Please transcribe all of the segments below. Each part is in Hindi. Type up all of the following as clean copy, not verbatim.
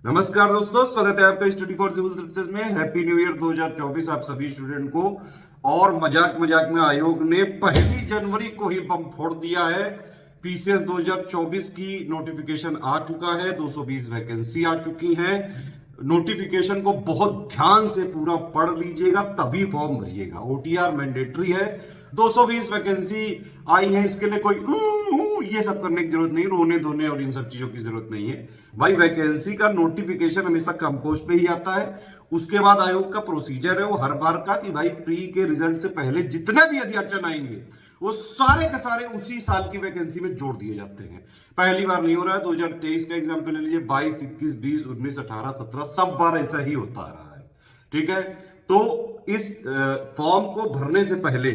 नमस्कार दोस्तों, स्वागत है आपका स्टडी फॉर सिविल सर्विसेज में। हैप्पी न्यू ईयर 2024 आप सभी स्टूडेंट को। और मजाक मजाक में आयोग ने 1 जनवरी को ही बम फोड़ दिया है। पीसीएस 2024 की नोटिफिकेशन आ चुका है, 220 वैकेंसी आ चुकी हैं। नोटिफिकेशन को बहुत ध्यान से पूरा पढ़ लीजिएगा, तभी फॉर्म भरिएगा। ओटीआर मैंडेटरी है। 220 वैकेंसी आई है, इसके लिए कोई ये सब करने की जरूरत नहीं, रोने धोने और इन सब चीजों की जरूरत नहीं है भाई। वैकेंसी का नोटिफिकेशन हमेशा कंपोस्ट पे ही आता है। उसके बाद आयोग का प्रोसीजर है वो हर बार का कि भाई प्री के रिजल्ट से पहले जितने भी अध्याचन आएंगे वो सारे के सारे उसी साल की वैकेंसी में जोड़ दिए जाते हैं। पहली बार नहीं हो रहा है। 2023 का एग्जाम्पल ले लीजिए, 22, 21, 20, 19, 18, 17 सब बार ऐसा ही होता रहा है। ठीक है, तो इस फॉर्म को भरने से पहले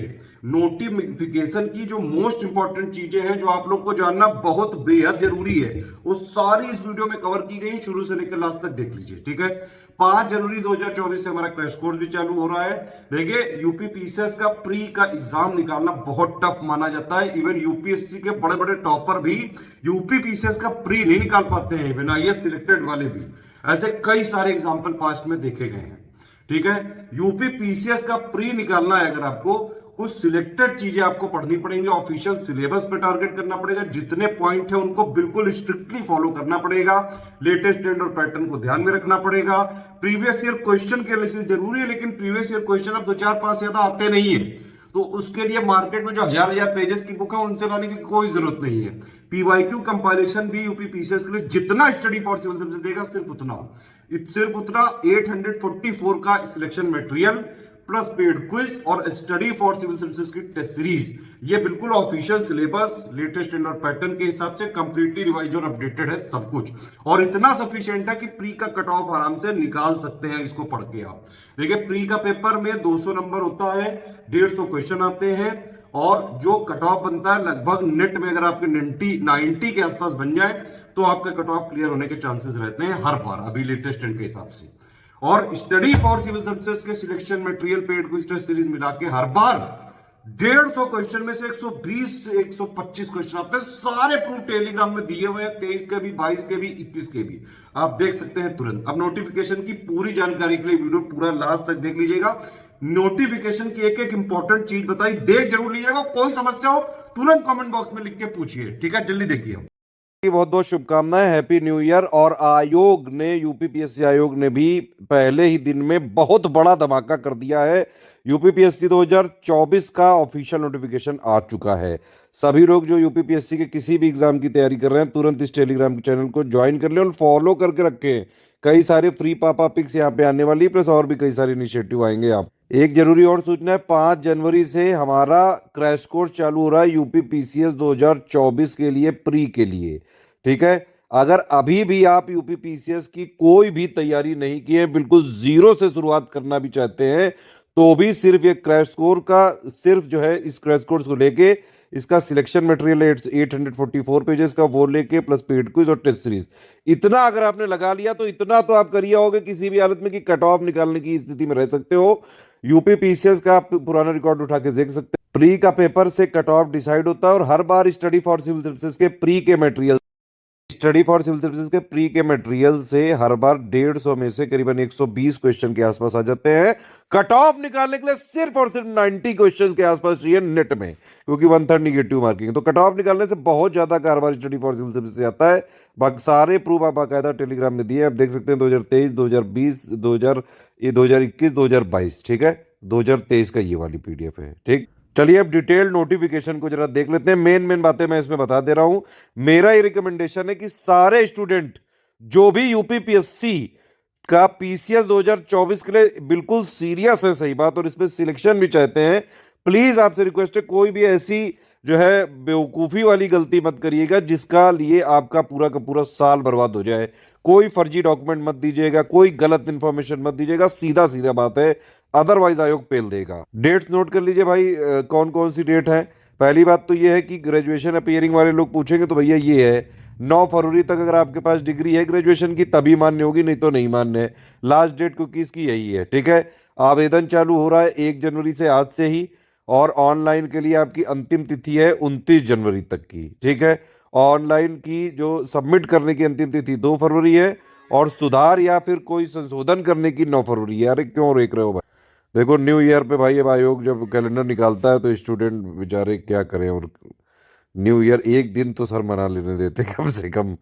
नोटिफिकेशन की जो मोस्ट इंपॉर्टेंट चीजें हैं जो आप लोग को जानना बहुत बेहद जरूरी है, वो सारी इस वीडियो में कवर की गई। शुरू से लेकर लास्ट तक देख लीजिए। ठीक है, 5 जनवरी 2024 से हमारा क्रैश कोर्स भी चालू हो रहा है। देखिए, यूपी पीसीएस का प्री का एग्जाम निकालना बहुत टफ माना जाता है। इवन यूपीएससी के बड़े बड़े टॉपर भी यूपी पीसीएस का प्री नहीं निकाल पाते हैं, इवन आईएएस सिलेक्टेड वाले भी। ऐसे कई सारे एग्जाम्पल पास्ट में देखे गए हैं। ठीक है, यूपी पीसीएस का प्री निकालना है अगर आपको, कुछ सिलेक्टेड चीजें आपको पढ़नी पड़ेंगी। ऑफिशियल सिलेबस पे टारगेट करना पड़ेगा। जितने पॉइंट है उनको बिल्कुल स्ट्रिक्टली फॉलो करना पड़ेगा। लेटेस्ट ट्रेंड और पैटर्न को ध्यान में रखना पड़ेगा। प्रीवियस ईयर क्वेश्चन की एनालिसिस जरूरी है, लेकिन प्रीवियस ईयर क्वेश्चन अब 2, 4, 5 ज्यादा आते नहीं है, तो उसके लिए मार्केट में जो हजार हजार पेजेस की बुक है उनसे लाने की कोई जरूरत नहीं है। पीवाईक्यू कंपाइलेशन भी यूपी पीसीएस के लिए जितना स्टडी फॉर सिविल सर्विसेज देगा सिर्फ उतना 844 का selection material plus paid quiz और स्टडी फॉर सिविल सर्विसेज की टेस्ट सीरीज, ये बिल्कुल official syllabus latest and pattern के हिसाब से कंप्लीटली रिवाइज और अपडेटेड है सब कुछ। और इतना सफिशिएंट है कि प्री का कट ऑफ आराम से निकाल सकते हैं इसको पढ़ के आप। देखिए, प्री का पेपर में 200 नंबर होता है, 150 क्वेश्चन आते हैं, और जो कट ऑफ बनता है लगभग नेट में अगर आपके 90 के आसपास बन जाए तो आपका कट ऑफ क्लियर होने के चांसेस रहते हैं हर बार, अभी लेटेस्ट के हिसाब से। और स्टडी फॉर सिविल सर्विसेज के selection material paid quiz test series मिला के हर बार 150 क्वेश्चन में से 120 से 125 क्वेश्चन आते हैं। सारे प्रूफ टेलीग्राम में दिए हुए हैं, 23 के भी, 22 के भी, 21 के भी, आप देख सकते हैं तुरंत। अब नोटिफिकेशन की पूरी जानकारी के लिए वीडियो पूरा लास्ट तक देख लीजिएगा। नोटिफिकेशन की एक एक इंपॉर्टेंट चीज बताई, देख जरूर लीजिएगा। कोई समस्या हो तुरंत कमेंट बॉक्स में लिख के पूछिए। ठीक है, जल्दी देखिए। बहुत बहुत शुभकामनाएं, हैप्पी न्यू ईयर। और आयोग ने, यूपीपीएससी आयोग ने भी पहले ही दिन में बहुत बड़ा धमाका कर दिया है। यूपीपीएससी 2024 का ऑफिशियल नोटिफिकेशन आ चुका है। सभी लोग जो यूपीपीएससी के किसी भी एग्जाम की तैयारी कर रहे हैं तुरंत इस टेलीग्राम चैनल को ज्वाइन कर लें और फॉलो करके रखें। कई सारे फ्री पापा पिक्स यहाँ पे आने वाली, प्लस और भी कई सारे इनिशिएटिव आएंगे। आप एक जरूरी और सूचना है, 5 जनवरी से हमारा क्रैश कोर्स चालू हो रहा है यूपी पीसीएस 2024 के लिए, प्री के लिए। ठीक है, अगर अभी भी आप यूपी पीसीएस की कोई भी तैयारी नहीं की है, बिल्कुल जीरो से शुरुआत करना भी चाहते हैं, तो भी सिर्फ ये क्रैश कोर्स का, सिर्फ जो है इस क्रैश कोर्स को लेके इसका सिलेक्शन मटेरियल 844 पेजेस का वो लेके प्लस पेड क्विज और टेस्ट सीरीज, इतना अगर आपने लगा लिया तो इतना तो आप करिए होगे किसी भी हालत में कि कट ऑफ निकालने की स्थिति में रह सकते हो। यूपी पीसीएस का आप पुराना रिकॉर्ड उठा के देख सकते हैं। प्री का पेपर से कट ऑफ डिसाइड होता है और हर बार स्टडी फॉर सिविल सर्विसेज के प्री के मटेरियल से हर बार 150 में से करीबन 120 क्वेश्चन के आसपास आ जाते हैं। कट ऑफ निकालने के लिए सिर्फ और सिर्फ 90 क्वेश्चन के आसपास चाहिए नेट में, क्योंकि 1/3 निगेटिव मार्किंग। तो कट ऑफ निकालने से बहुत ज्यादा कारोबार स्टडी फॉर सिविल सर्विस से आता है। बाकी सारे प्रूफ आप बाकायदा टेलीग्राम में दिए, आप देख सकते हैं। 2023, 2020, 2021, 2022। ठीक है, 2023 का ये वाली पीडीएफ है। ठीक, चलिए अब डिटेल नोटिफिकेशन को जरा देख लेते हैं। मेन बातें मैं इसमें बता दे रहा हूं। मेरा ये रिकमेंडेशन है कि सारे स्टूडेंट जो भी यूपीपीएससी का पीसीएस 2024 के लिए बिल्कुल सीरियस है, सही बात, और इसमें सिलेक्शन भी चाहते हैं, प्लीज आपसे रिक्वेस्ट है कोई भी ऐसी जो है बेवकूफ़ी वाली गलती मत करिएगा जिसका लिए आपका पूरा का पूरा साल बर्बाद हो जाए। कोई फर्जी डॉक्यूमेंट मत दीजिएगा, कोई गलत इंफॉर्मेशन मत दीजिएगा, सीधा सीधा बात है, अदरवाइज आयोग पेल देगा। डेट्स नोट कर लीजिए भाई, कौन कौन सी डेट है। पहली बात तो ये है कि ग्रेजुएशन अपीयरिंग वाले लोग पूछेंगे तो भैया ये है 9 फरवरी तक अगर आपके पास डिग्री है ग्रेजुएशन की तभी मान्य होगी, नहीं तो नहीं मान्य है। लास्ट डेट क्योंकि इसकी यही है। ठीक है, आवेदन चालू हो रहा है 1 जनवरी से, आज से ही, और ऑनलाइन के लिए आपकी अंतिम तिथि है 29 जनवरी तक की। ठीक है, ऑनलाइन की जो सबमिट करने की अंतिम तिथि 2 फरवरी है, और सुधार या फिर कोई संशोधन करने की नौफर हो रही है। अरे क्यों रोक रहे हो भाई? देखो न्यू ईयर पे भाई अब आयोग जब कैलेंडर निकालता है तो स्टूडेंट बेचारे क्या करें, और न्यू ईयर एक दिन तो सर मना लेने देते कम से कम।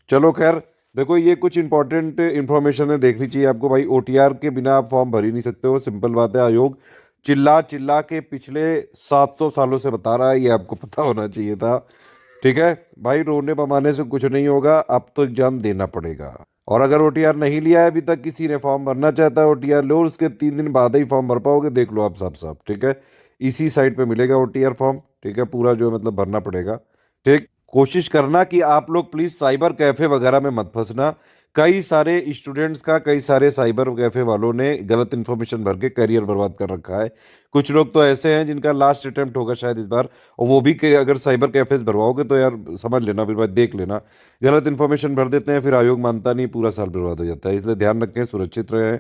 चलो खैर, देखो ये कुछ इंपॉर्टेंट इन्फॉर्मेशन है, देखनी चाहिए आपको भाई। ओटीआर के बिना आप फॉर्म भर ही नहीं सकते हो, सिंपल बात है। आयोग चिल्ला चिल्ला के पिछले 700 सालों से बता रहा है, ये आपको पता होना चाहिए था। ठीक है भाई, रोने पमाने से कुछ नहीं होगा, अब तो एग्जाम देना पड़ेगा। और अगर ओटीआर नहीं लिया है अभी तक किसी ने, फॉर्म भरना चाहता है ओटीआर लो, उसके 3 दिन बाद ही फॉर्म भर पाओगे, देख लो आप साफ साफ। ठीक है, इसी साइट पे मिलेगा ओटीआर फॉर्म। ठीक है, पूरा जो है मतलब भरना पड़ेगा। ठीक, कोशिश करना कि आप लोग प्लीज साइबर कैफे वगैरह में मत फंसना। कई सारे स्टूडेंट्स का, कई सारे साइबर कैफे वालों ने गलत इन्फॉर्मेशन भर के करियर बर्बाद कर रखा है। कुछ लोग तो ऐसे हैं जिनका लास्ट अटेम्प्ट होगा शायद इस बार, और वो भी अगर साइबर कैफेज भरवाओगे तो यार समझ लेना, फिर भाई देख लेना, गलत इन्फॉर्मेशन भर देते हैं, फिर आयोग मानता नहीं, पूरा साल बर्बाद हो जाता है। इसलिए ध्यान रखें, सुरक्षित रहें।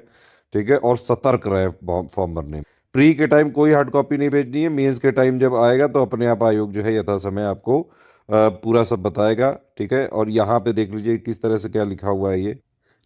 ठीक है, और सतर्क रहें फॉर्म भरने में। प्री के टाइम कोई हार्ड कॉपी नहीं भेजनी है, मेंस के टाइम जब आएगा तो अपने आप आयोग जो है यथा समय आपको पूरा सब बताएगा। ठीक है, और यहाँ पे देख लीजिए किस तरह से क्या लिखा हुआ है ये,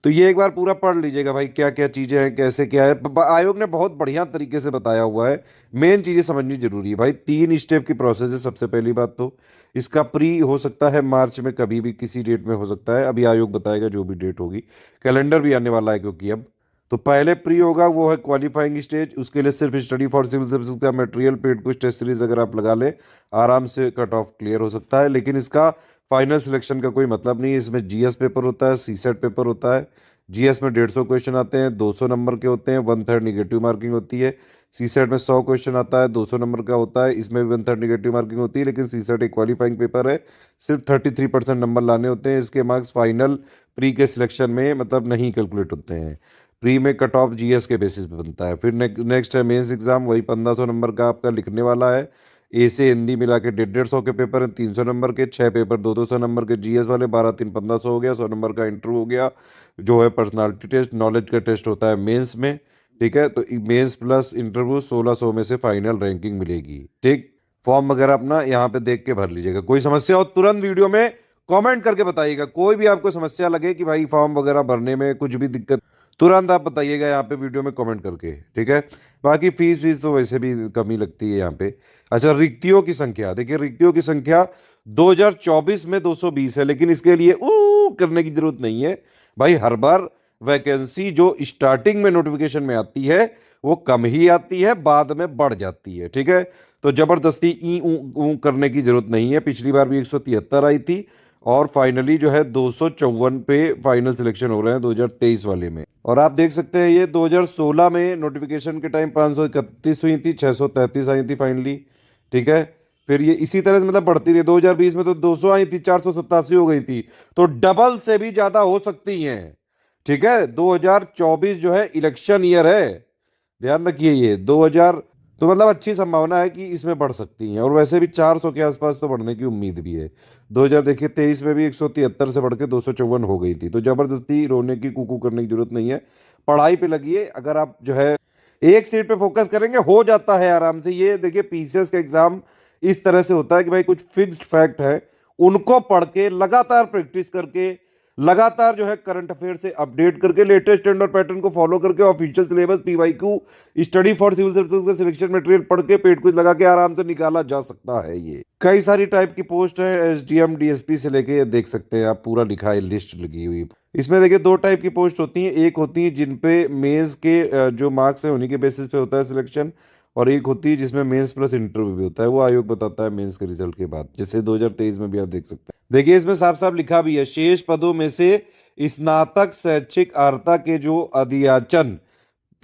तो ये एक बार पूरा पढ़ लीजिएगा भाई, क्या क्या चीज़ें हैं, कैसे क्या है। आयोग ने बहुत बढ़िया तरीके से बताया हुआ है। मेन चीज़ें समझनी जरूरी है भाई। 3 स्टेप की प्रोसेस है। सबसे पहली बात तो इसका प्री हो सकता है मार्च में, कभी भी किसी डेट में हो सकता है, अभी आयोग बताएगा जो भी डेट होगी। कैलेंडर भी आने वाला है क्योंकि अब तो पहले प्री होगा, वो है क्वालिफाइंग स्टेज। उसके लिए सिर्फ स्टडी फॉर सिविल सर्विसेज का मटेरियल, पेड कुछ टेस्ट सीरीज अगर आप लगा लें, आराम से कट ऑफ क्लियर हो सकता है। लेकिन इसका फाइनल सिलेक्शन का कोई मतलब नहीं है। इसमें जीएस पेपर होता है, सीसेट पेपर होता है। जीएस में 150 क्वेश्चन आते हैं, 200 नंबर के होते हैं, 1/3 निगेटिव मार्किंग होती है। सीसेट में 100 क्वेश्चन आता है, 200 नंबर का होता है, इसमें भी 1/3 निगेटिव मार्किंग होती है। लेकिन सीसेट एक क्वालिफाइंग पेपर है, सिर्फ 33% नंबर लाने होते हैं। इसके मार्क्स फाइनल प्री के सिलेक्शन में मतलब नहीं कैलकुलेट होते हैं। प्री में कट ऑफ जीएस के बेसिस पे बनता है। फिर नेक्स्ट है मेंस एग्जाम, वही 1500 नंबर का आपका लिखने वाला है। ए से हिंदी मिला के 150 के पेपर हैं, 300 नंबर के, 6 पेपर 200 नंबर के जीएस वाले, 12 3 1500 हो गया, 100 नंबर का इंटरव्यू हो गया, जो है पर्सनालिटी टेस्ट, नॉलेज का टेस्ट होता है मेंस में। ठीक है, तो मेंस प्लस इंटरव्यू 1600 में से फाइनल रैंकिंग मिलेगी। ठीक, फॉर्म वगैरह अपना यहाँ पे देख के भर लीजिएगा। कोई समस्या हो तुरंत वीडियो में कमेंट करके बताइएगा। कोई भी आपको समस्या लगे कि भाई फॉर्म वगैरह भरने में कुछ भी दिक्कत, तुरंत आप बताइएगा यहाँ पे वीडियो में कमेंट करके। ठीक है, बाकी फीस तो वैसे भी कम ही लगती है यहाँ पे। अच्छा, रिक्तियों की संख्या देखिए, रिक्तियों की संख्या 2024 में 220 है, लेकिन इसके लिए करने की जरूरत नहीं है भाई। हर बार वैकेंसी जो स्टार्टिंग में नोटिफिकेशन में आती है वो कम ही आती है, बाद में बढ़ जाती है। ठीक है, तो जबरदस्ती ई ऊ करने की जरूरत नहीं है। पिछली बार भी 173 आई थी, और फाइनली जो है 254 पे फाइनल सिलेक्शन हो रहे हैं 2023 वाले में। और आप देख सकते हैं ये 2016 में नोटिफिकेशन के टाइम 531 हुई थी, 633 आई थी फाइनली। ठीक है, फिर ये इसी तरह से मतलब बढ़ती रही। 2020 में तो 200 आई थी, 487 हो गई थी, तो डबल से भी ज्यादा हो सकती हैं। ठीक है, 2024 जो है इलेक्शन ईयर है, ध्यान रखिए ये 2000, तो मतलब अच्छी संभावना है कि इसमें बढ़ सकती हैं। और वैसे भी 400 के आसपास तो बढ़ने की उम्मीद भी है। 2000 देखिए 23 में भी 173 से बढ़ के 254 हो गई थी, तो जबरदस्ती रोने की कुकू करने की जरूरत नहीं है। पढ़ाई पे लगिए, अगर आप जो है एक सीट पे फोकस करेंगे हो जाता है आराम से। ये देखिए पीसीएस का एग्जाम इस तरह से होता है कि भाई कुछ फिक्स्ड फैक्ट है, उनको पढ़ के लगातार प्रैक्टिस करके, लगातार जो है करंट अफेयर से अपडेट करके, लेटेस्ट ट्रेंड और पैटर्न को फॉलो करके, official syllabus, PYQ, study for civil services का सिलेक्शन मटेरियल पढ़ के, पेड क्विज लगा के आराम से निकाला जा सकता है। ये कई सारी टाइप की पोस्ट है, एसडीएम डीएसपी से लेके देख सकते हैं आप, पूरा लिखा है, लिस्ट लगी हुई। इसमें देखिए 2 टाइप की पोस्ट होती हैं। एक होती है जिन पे मेंस के जो मार्क्स है उन्हीं के बेसिस पे होता है सिलेक्शन, और एक होती है जिसमें मेंस प्लस इंटरव्यू भी होता है, वो आयोग बताता है मेंस के रिजल्ट के बाद, जैसे 2023 में भी आप देख सकते हैं। देखिए इसमें साफ साफ लिखा भी है, शेष पदों में से स्नातक शैक्षिक अर्हता के जो अध्याचन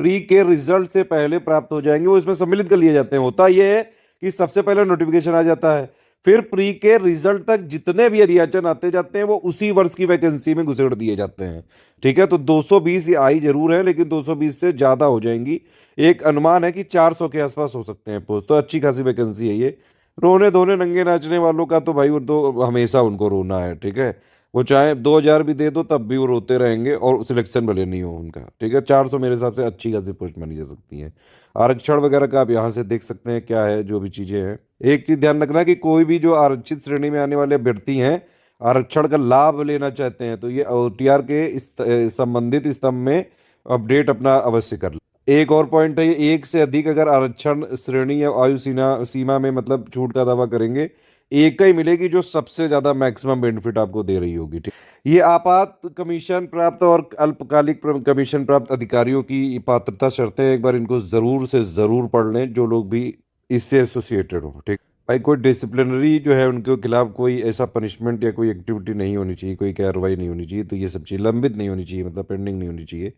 प्री के रिजल्ट से पहले प्राप्त हो जाएंगे वो इसमें सम्मिलित कर लिए जाते हैं। होता यह है कि सबसे पहले नोटिफिकेशन आ जाता है, फिर प्री के रिजल्ट तक जितने भी अध्याचन आते जाते हैं वो उसी वर्ष की वैकेंसी में घुसेड़ दिए जाते हैं। ठीक है, तो 220 आई जरूर है, लेकिन 220 से ज्यादा हो जाएंगी। एक अनुमान है कि 400 के आसपास हो सकते हैं पोस्ट, तो अच्छी खासी वैकेंसी है ये। रोने धोने नंगे नाचने वालों का तो भाई वो तो हमेशा उनको रोना है। ठीक है, वो चाहे 2000 भी दे दो तब भी वो रोते रहेंगे, और सिलेक्शन भले नहीं हो उनका। ठीक है, 400 मेरे हिसाब से अच्छी खासी पोस्ट मानी जा सकती है। आरक्षण वगैरह का आप यहाँ से देख सकते हैं क्या है, जो भी चीज़ें हैं। एक चीज़ ध्यान रखना कि कोई भी जो आरक्षित श्रेणी में आने वाले अभ्यर्थी हैं, आरक्षण का लाभ लेना चाहते हैं तो ये OTR के इस संबंधित स्तंभ में अपडेट अपना अवश्य कर ले। एक और पॉइंट है, ये एक से अधिक अगर आरक्षण श्रेणी या आयु सीमा सीमा में मतलब छूट का दावा करेंगे, एक का ही मिलेगी जो सबसे ज्यादा मैक्सिमम बेनिफिट आपको दे रही होगी। ठीक, ये आपात कमीशन प्राप्त और अल्पकालिक कमीशन प्राप्त अधिकारियों की पात्रता शर्तें एक बार इनको जरूर से जरूर पढ़ लें जो लोग भी इससे एसोसिएटेड हो। ठीक भाई, कोई डिसिप्लिनरी जो है उनके खिलाफ कोई ऐसा पनिशमेंट या कोई एक्टिविटी नहीं होनी चाहिए, कोई कार्रवाई नहीं होनी चाहिए, तो ये सब चीज़ लंबित नहीं होनी चाहिए, मतलब पेंडिंग नहीं होनी चाहिए।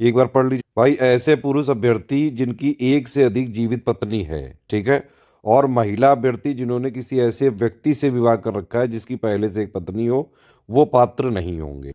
एक बार पढ़ लीजिए भाई, ऐसे पुरुष अभ्यर्थी जिनकी एक से अधिक जीवित पत्नी है, ठीक है, और महिला अभ्यर्थी जिन्होंने किसी ऐसे व्यक्ति से विवाह कर रखा है जिसकी पहले से एक पत्नी हो, वो पात्र नहीं होंगे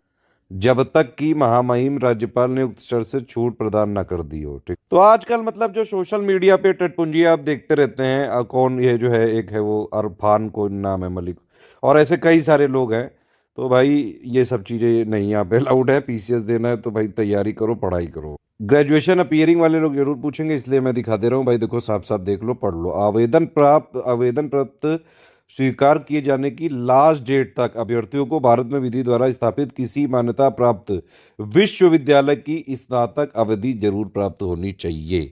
जब तक कि महामहिम राज्यपाल ने उक्त शर्त से छूट प्रदान ना कर दी हो। ठीक, तो आजकल मतलब जो सोशल मीडिया पे टटपुंजी आप देखते रहते हैं, कौन ये जो है, एक है वो अरफान को नाम है मलिक, और ऐसे कई सारे लोग हैं। तो भाई ये सब चीज़ें नहीं यहाँ पे अलाउड है। PCS देना है तो भाई तैयारी करो, पढ़ाई करो। ग्रेजुएशन अपीयरिंग वाले लोग जरूर पूछेंगे, इसलिए मैं दिखा दे रहा हूँ भाई, देखो साफ साफ देख लो, पढ़ लो। आवेदन प्राप्त स्वीकार किए जाने की लास्ट डेट तक अभ्यर्थियों को भारत में विधि द्वारा स्थापित किसी मान्यता प्राप्त विश्वविद्यालय की स्नातक अवधि जरूर प्राप्त होनी चाहिए।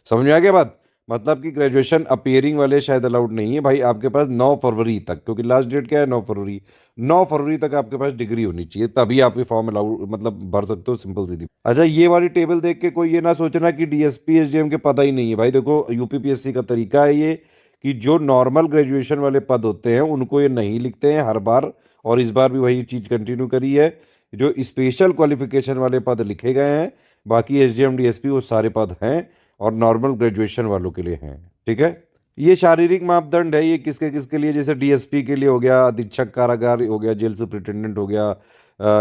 समझ में आ गया बात? मतलब कि ग्रेजुएशन अपीयरिंग वाले शायद अलाउड नहीं है भाई, आपके पास 9 फरवरी तक, क्योंकि लास्ट डेट क्या है, 9 फरवरी, 9 फरवरी तक आपके पास डिग्री होनी चाहिए, तभी आपके फॉर्म अलाउड मतलब भर सकते हो। सिंपल सीधी। अच्छा, ये वाली टेबल देख के कोई ये ना सोचना कि DSP SDM के पता ही नहीं है। भाई देखो, UPPSC का तरीका है ये कि जो नॉर्मल ग्रेजुएशन वाले पद होते हैं उनको ये नहीं लिखते हैं हर बार, और इस बार भी वही चीज़ कंटिन्यू करी है। जो स्पेशल क्वालिफिकेशन वाले पद लिखे गए हैं, बाकी SDM DSP वो सारे पद हैं और नॉर्मल ग्रेजुएशन वालों के लिए हैं। ठीक है, ये शारीरिक मापदंड है, ये किसके किसके लिए, जैसे DSP के लिए हो गया, अधीक्षक कारागार हो गया, जेल सुप्रिंटेंडेंट हो गया,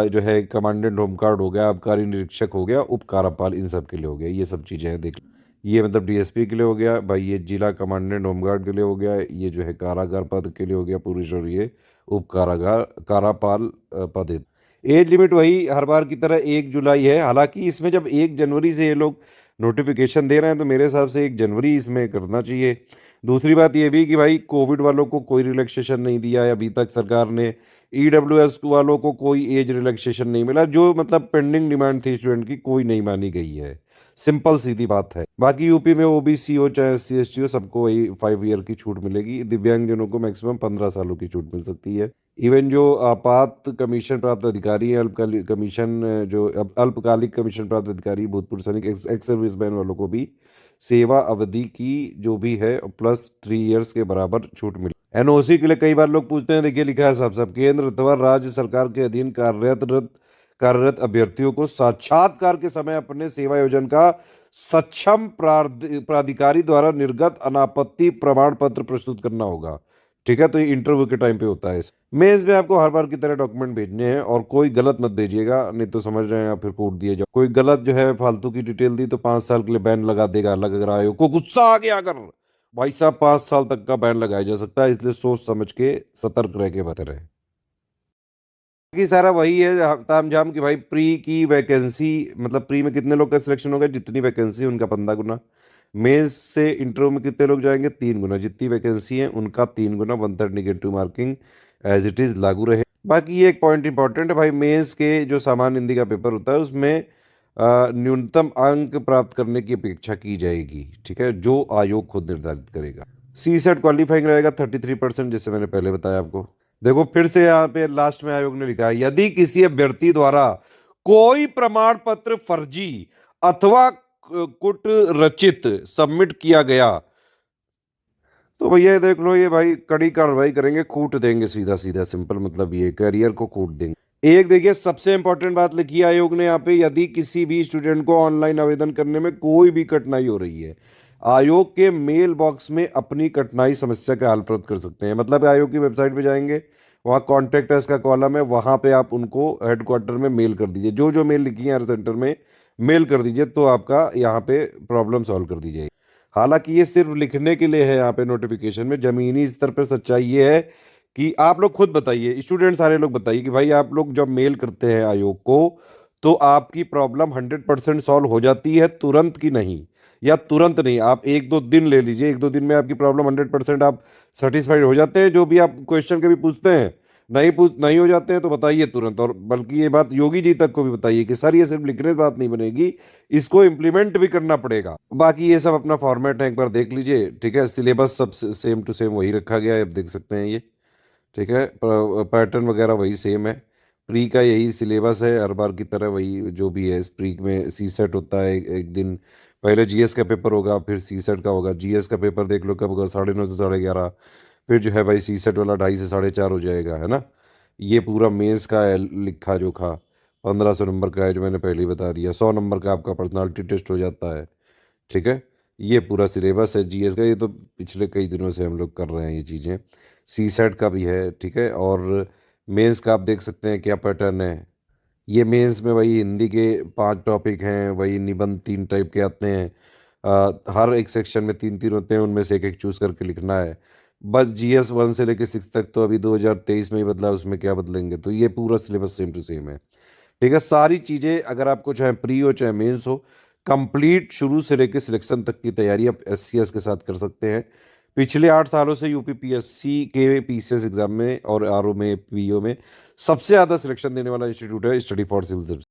जो है कमांडेंट होमगार्ड हो गया, आबकारी निरीक्षक हो गया, उप कारापाल, इन सब के लिए हो गया। ये सब चीज़ें हैं, देख ये मतलब DSP के लिए हो गया भाई, ये जिला कमांडेंट होमगार्ड के लिए हो गया, ये जो है कारागार पद के लिए हो गया पुरुष, और ये उप कारागार कारापाल पद है। एज लिमिट वही हर बार की तरह 1 जुलाई है। हालांकि इसमें जब 1 जनवरी से ये लोग नोटिफिकेशन दे रहे हैं तो मेरे हिसाब से 1 जनवरी इसमें करना चाहिए। दूसरी बात ये भी कि भाई कोविड वालों को कोई रिलैक्सेशन नहीं दिया है अभी तक सरकार ने, EWS वालों को कोई एज रिलैक्सेशन नहीं मिला, जो मतलब पेंडिंग डिमांड थी स्टूडेंट की, कोई नहीं मानी गई है। सिंपल सीधी बात है। बाकी यूपी में OBC हो चाहे SC ST हो, सबको वही 5 ईयर की छूट मिलेगी। दिव्यांगजनों को मैक्सिमम 15 सालों की छूट मिल सकती है। इवन जो आपात कमीशन प्राप्त अधिकारी है, अल्पकालिक कमीशन जो अल्पकालिक कमीशन प्राप्त अधिकारी, भूतपूर्व सैनिक, एक्स सर्विसमैन वालों को भी सेवा अवधि की जो भी है +3 ईयर्स के बराबर छूट मिली। NOC के लिए कई बार लोग पूछते हैं, देखिए लिखा है साफ साफ, केंद्र अथवा राज्य सरकार के अधीन कार्यरत अभ्यर्थियों को साक्षात्कार के समय अपने सेवा योजना का सक्षम प्राधिकारी द्वारा निर्गत अनापत्ति प्रमाण पत्र प्रस्तुत करना होगा। ठीक है, तो ये इंटरव्यू के टाइम पे होता है। मेंस में आपको हर बार की तरह डॉक्यूमेंट भेजने हैं, और कोई गलत मत भेजिएगा, नहीं तो समझ रहे हैं आप फिर कोड दिए जाओ। कोई गलत जो है फालतू की डिटेल दी तो 5 साल के लिए बैन लगा देगा। अलग अगर आयोग को गुस्सा आ गया अगर, भाई साहब 5 साल तक का बैन लगाया जा सकता है, इसलिए सोच समझ के सतर्क रह के बेहतर है। कि सारा वही है तामझाम कि भाई प्री की वैकेंसी, मतलब प्री में कितने लोग का सिलेक्शन होगा, जितनी वैकेंसी उनका 15 गुना। मेंस से इंटरव्यू में कितने लोग जाएंगे, 3 गुना, जितनी वैकेंसी है उनका 3 गुना, 1/3 negative marking as it is लागू रहे। बाकी ये एक पॉइंट इंपॉर्टेंट है भाई, मेंस के जो सामान्य हिंदी का पेपर होता है उसमें न्यूनतम अंक प्राप्त करने की अपेक्षा की जाएगी। ठीक है, जो आयोग खुद निर्धारित करेगा। CSET क्वालिफाइंग रहेगा 33%, जैसे मैंने पहले बताया आपको। देखो फिर से यहाँ पे लास्ट में आयोग ने लिखा है, यदि किसी अभ्यर्थी द्वारा कोई प्रमाण पत्र फर्जी अथवा कुट रचित सबमिट किया गया तो भैया ये देख लो, ये भाई कड़ी कार्रवाई करेंगे, कूट देंगे सीधा सीधा। सिंपल मतलब ये करियर को कूट देंगे। एक देखिए सबसे इंपॉर्टेंट बात लिखी है आयोग ने यहाँ पे, यदि किसी भी स्टूडेंट को ऑनलाइन आवेदन करने में कोई भी कठिनाई हो रही है, आयोग के मेल बॉक्स में अपनी कठिनाई समस्या का हल प्राप्त कर सकते हैं। मतलब आयोग की वेबसाइट पे जाएंगे, वहाँ कॉन्टैक्ट अस का कॉलम है, वहाँ पे आप उनको हेडक्वार्टर में मेल कर दीजिए, जो जो मेल लिखी है हर सेंटर में मेल कर दीजिए, तो आपका यहाँ पे प्रॉब्लम सॉल्व कर दी जाएगी। हालांकि ये सिर्फ लिखने के लिए है यहाँ पे नोटिफिकेशन में, जमीनी स्तर पर सच्चाई ये है कि आप लोग खुद बताइए, स्टूडेंट सारे लोग बताइए कि भाई आप लोग जब मेल करते हैं आयोग को तो आपकी प्रॉब्लम 100% सॉल्व हो जाती है, तुरंत की नहीं, या तुरंत नहीं, आप 1-2 दिन ले लीजिए, 1-2 दिन में आपकी प्रॉब्लम 100% आप सेटिस्फाइड हो जाते हैं, जो भी आप क्वेश्चन कभी पूछते हैं नहीं हो जाते हैं तो बताइए तुरंत। और बल्कि ये बात योगी जी तक को भी बताइए कि सर ये सिर्फ लिखने से बात नहीं बनेगी, इसको इम्प्लीमेंट भी करना पड़ेगा। बाकी ये सब अपना फॉर्मेट है, एक बार देख लीजिए, ठीक है। सिलेबस सब सेम टू सेम वही रखा गया है, अब देख सकते हैं ये, ठीक है। पैटर्न वगैरह वही सेम है, प्री का यही सिलेबस है हर बार की तरह, वही जो भी है। प्री में सी सेट होता है, एक दिन पहले जीएस का पेपर होगा, फिर सी सेट का होगा। जीएस का पेपर देख लो कब होगा, 9:30 से 11:30। फिर जो है भाई सी सेट वाला 2:30 से 4:30 हो जाएगा, है ना। ये पूरा मेंस का है लिखा जोखा, 1500 नंबर का है, जो मैंने पहले ही बता दिया। 100 नंबर का आपका पर्सनालिटी टेस्ट हो जाता है, ठीक है। ये पूरा सिलेबस है जीएस का, ये तो पिछले कई दिनों से हम लोग कर रहे हैं ये चीज़ें। सी सेट का भी है, ठीक है। और मेंस का आप देख सकते हैं क्या पैटर्न है। ये मेंस में वही हिंदी के 5 टॉपिक हैं, वही निबंध 3 टाइप के आते हैं। हर एक सेक्शन में 3-3 होते हैं, उनमें से एक एक चूज करके लिखना है। बस जीएस 1 से लेकर 6 तक तो अभी 2023 में ही बदला, उसमें क्या बदलेंगे। तो ये पूरा सिलेबस सेम टू सेम है, ठीक है। सारी चीज़ें अगर आपको चाहे प्री हो चाहे मेंस हो, कंप्लीट शुरू से लेकर सिलेक्शन तक की तैयारी आप एससीएस के साथ कर सकते हैं। पिछले 8 सालों से यूपीपीएससी के पीसीएस एग्जाम में और आरओ में, पीओ में सबसे ज़्यादा सिलेक्शन देने वाला इंस्टीट्यूट है स्टडी फॉर सिविल सर्विस।